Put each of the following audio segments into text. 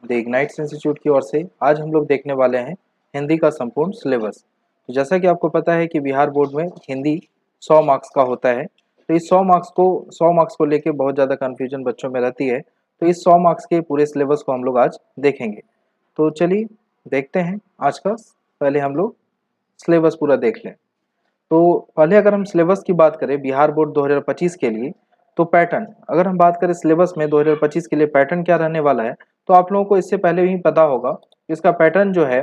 The ignites institute की ओर से आज हम लोग देखने वाले हैं हिंदी का संपूर्ण सिलेबस। तो जैसा कि आपको पता है कि बिहार बोर्ड में हिंदी 100 मार्क्स का होता है। तो इस 100 मार्क्स को लेके बहुत ज़्यादा कन्फ्यूजन बच्चों में रहती है। तो इस 100 मार्क्स के पूरे सिलेबस को हम लोग आज देखेंगे। तो चलिए देखते हैं आज का। पहले हम लोग सिलेबस पूरा देख लें। तो पहले अगर हम सिलेबस की बात करें बिहार बोर्ड 2025 के लिए, तो पैटर्न अगर हम बात करें सिलेबस में 2025 के लिए पैटर्न क्या रहने वाला है, तो आप लोगों को इससे पहले ही पता होगा इसका पैटर्न जो है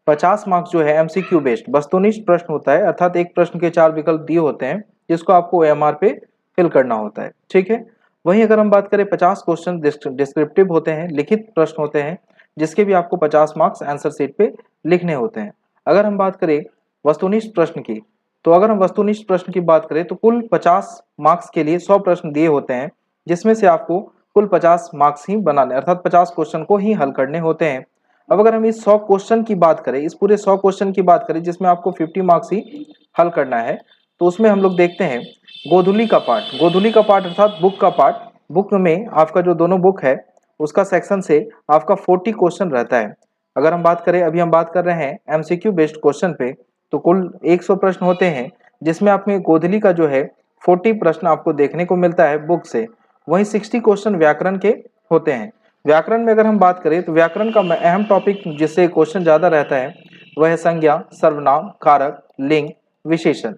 50 मार्क्स जो है एमसीक्यू बेस्ड वस्तुनिष्ठ प्रश्न होता है, अर्थात एक प्रश्न के 4 विकल्प दिए होते हैं जिसको आपको ओएमआर पे फिल करना होता है। ठीक है। वहीं अगर हम बात करें 50 क्वेश्चन डिस्क्रिप्टिव होते हैं, लिखित प्रश्न होते हैं जिसके भी आपको 50 मार्क्स आंसर शीट पे लिखने होते हैं। अगर हम बात करें वस्तुनिष्ठ प्रश्न की, तो अगर हम वस्तुनिष्ठ प्रश्न की बात करें तो कुल 50 मार्क्स के लिए 100 प्रश्न दिए होते हैं, जिसमें से आपको कुल 50 मार्क्स ही बनाने अर्थात 50 क्वेश्चन को ही हल करने होते हैं। अब अगर हम इस 100 क्वेश्चन की बात करें, इस पूरे 100 क्वेश्चन की बात करें जिसमें आपको 50 मार्क्स ही हल करना है, तो उसमें हम लोग देखते हैं गोधुली का पार्ट। गोधुली का पार्ट अर्थात बुक का पार्ट। बुक में आपका जो दोनों बुक है उसका सेक्शन से आपका 40 क्वेश्चन रहता है। अगर हम बात करें, अभी हम बात कर रहे हैं एमसीक्यू बेस्ड क्वेश्चन पे, तो कुल 100 प्रश्न होते हैं जिसमें आपमें गोधुली का जो है 40 प्रश्न आपको देखने को मिलता है बुक से। वहीं 60 क्वेश्चन व्याकरण के होते हैं। व्याकरण में अगर हम बात करें तो व्याकरण का अहम टॉपिक जिससे क्वेश्चन ज़्यादा रहता है वह है संज्ञा, सर्वनाम, कारक, लिंग, विशेषण,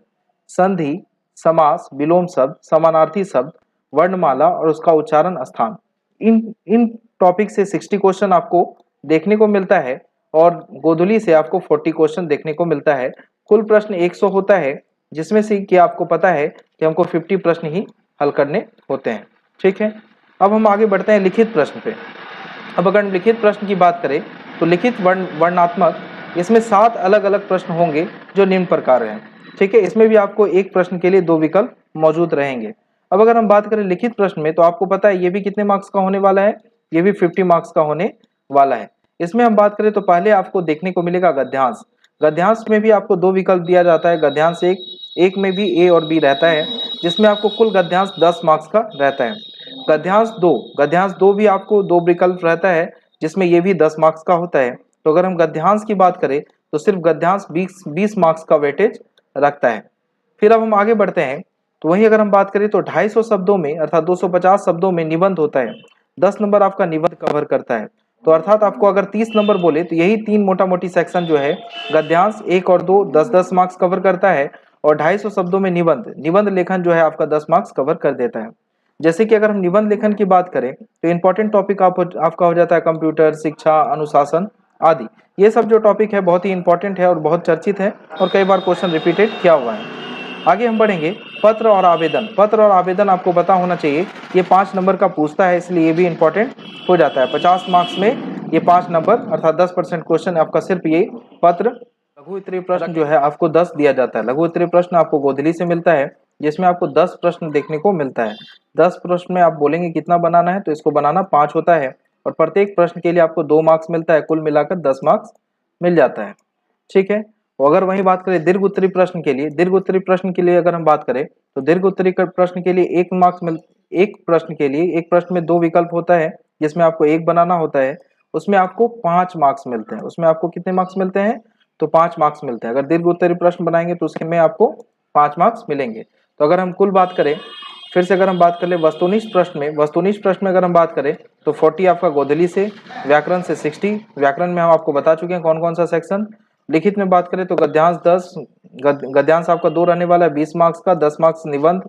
संधि, समास, विलोम शब्द, समानार्थी शब्द, वर्णमाला और उसका उच्चारण स्थान। इन टॉपिक से 60 क्वेश्चन आपको देखने को मिलता है और गोधुली से आपको 40 क्वेश्चन देखने को मिलता है। कुल प्रश्न 100 होता है, जिसमें से कि आपको पता है कि हमको 50 प्रश्न ही हल करने होते हैं। ठीक है। अब हम आगे बढ़ते हैं लिखित प्रश्न पे। अब अगर हम लिखित प्रश्न की बात करें तो लिखित वर्णात्मक, इसमें 7 अलग अलग प्रश्न होंगे जो निम्न प्रकार हैं। ठीक है। इसमें भी आपको एक प्रश्न के लिए 2 विकल्प मौजूद रहेंगे। अब अगर हम बात करें लिखित प्रश्न में, तो आपको पता है ये भी कितने मार्क्स का होने वाला है, ये भी 50 मार्क्स का होने वाला है। इसमें हम बात करें तो पहले आपको देखने को मिलेगा गद्यांश। गद्यांश में भी आपको 2 विकल्प दिया जाता है। गद्यांश एक में भी ए और बी रहता है, जिसमें आपको कुल गद्यांश 10 मार्क्स का रहता है। गद्यांश दो भी आपको 2 विकल्प रहता है, जिसमें ये भी 10 मार्क्स का होता है। तो अगर हम गद्यांश की बात करें तो सिर्फ गद्यांश 20 मार्क्स का वेटेज रखता है। फिर अब हम आगे बढ़ते हैं, तो वहीं अगर हम बात करें तो 250 शब्दों में अर्थात 250 शब्दों में निबंध होता है। 10 नंबर आपका निबंध कवर करता है। तो अर्थात आपको अगर 30 नंबर बोले तो यही 3 मोटा मोटी सेक्शन जो है गद्यांश 1 और 2 10-10 मार्क्स कवर करता है, और 250 शब्दों में निबंध लेखन जो है आपका 10 मार्क्स कवर कर देता है। जैसे कि अगर हम निबंध लेखन की बात करें तो इंपॉर्टेंट टॉपिक आपका हो जाता है कंप्यूटर, शिक्षा, अनुशासन आदि। ये सब जो टॉपिक है बहुत ही इंपॉर्टेंट है और बहुत चर्चित है और कई बार क्वेश्चन रिपीटेड किया हुआ है। आगे हम बढ़ेंगे, पत्र और आवेदन। पत्र और आवेदन आपको पता होना चाहिए, ये 5 नंबर का पूछता है, इसलिए ये भी इंपॉर्टेंट हो जाता है। 50 मार्क्स में ये 5 नंबर अर्थात 10% क्वेश्चन आपका सिर्फ ये पत्र। लघु उत्तरीय प्रश्न जो है आपको 10 दिया जाता है। लघु उत्तरीय प्रश्न आपको गोधुली से मिलता है, जिसमें आपको 10 प्रश्न देखने को मिलता है। 10 प्रश्न में आप बोलेंगे कितना बनाना है, तो इसको बनाना 5 होता है और प्रत्येक प्रश्न के लिए आपको 2 मार्क्स मिलता है, कुल मिलाकर 10 मार्क्स मिल जाता है। ठीक है। तो अगर वही बात करें दीर्घ उत्तरीय प्रश्न के लिए, दीर्घ उत्तरीय प्रश्न के लिए अगर हम बात करें तो दीर्घ उत्तरीय प्रश्न के लिए एक प्रश्न में 2 विकल्प होता है, जिसमें आपको एक बनाना होता है। उसमें आपको 5 मार्क्स मिलते हैं। उसमें आपको कितने मार्क्स मिलते हैं, तो 5 मार्क्स मिलते हैं। अगर दीर्घ उत्तरीय प्रश्न बनाएंगे तो उसमें आपको 5 मार्क्स मिलेंगे। तो अगर हम कुल बात करें, फिर से अगर हम बात कर ले वस्तुनिष्ठ प्रश्न में अगर हम बात करें तो 40 आपका गोधुली से, व्याकरण से 60। व्याकरण में हम आपको बता चुके हैं कौन कौन सा सेक्शन। लिखित में बात करें तो गद्यांश 10, गद्यांश आपका 2 रहने वाला है 20 मार्क्स का, 10 मार्क्स निबंध,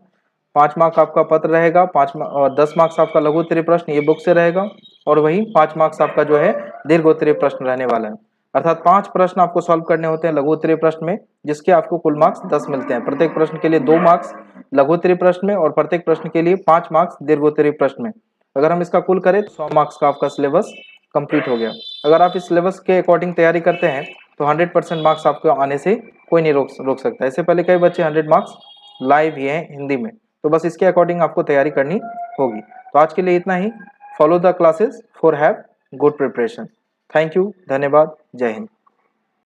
5 मार्क्स आपका पत्र रहेगा, 5 और 10 मार्क्स आपका लघु उत्तरीय प्रश्न ये बुक से रहेगा, और वही 5 मार्क्स आपका जो है दीर्घ उत्तरीय प्रश्न रहने वाला है। अर्थात 5 प्रश्न आपको सॉल्व करने होते हैं लघु उत्तरीय प्रश्न में, जिसके आपको कुल मार्क्स 10 मिलते हैं। प्रत्येक प्रश्न के लिए 2 मार्क्स लघु उत्तरीय प्रश्न में और प्रत्येक प्रश्न के लिए 5 मार्क्स दीर्घ उत्तरीय प्रश्न में। अगर हम इसका कुल करें तो 100 मार्क्स का आपका सिलेबस कंप्लीट हो गया। अगर आप इस सिलेबस के अकॉर्डिंग तैयारी करते हैं तो 100% मार्क्स आपको आने से कोई नहीं रोक सकता। इससे पहले कई बच्चे 100 मार्क्स लाइव ही हैं हिंदी में, तो बस इसके अकॉर्डिंग आपको तैयारी करनी होगी। तो आज के लिए इतना ही। Follow the classes for have good preparation. Thank you, धन्यवाद, जय हिंद।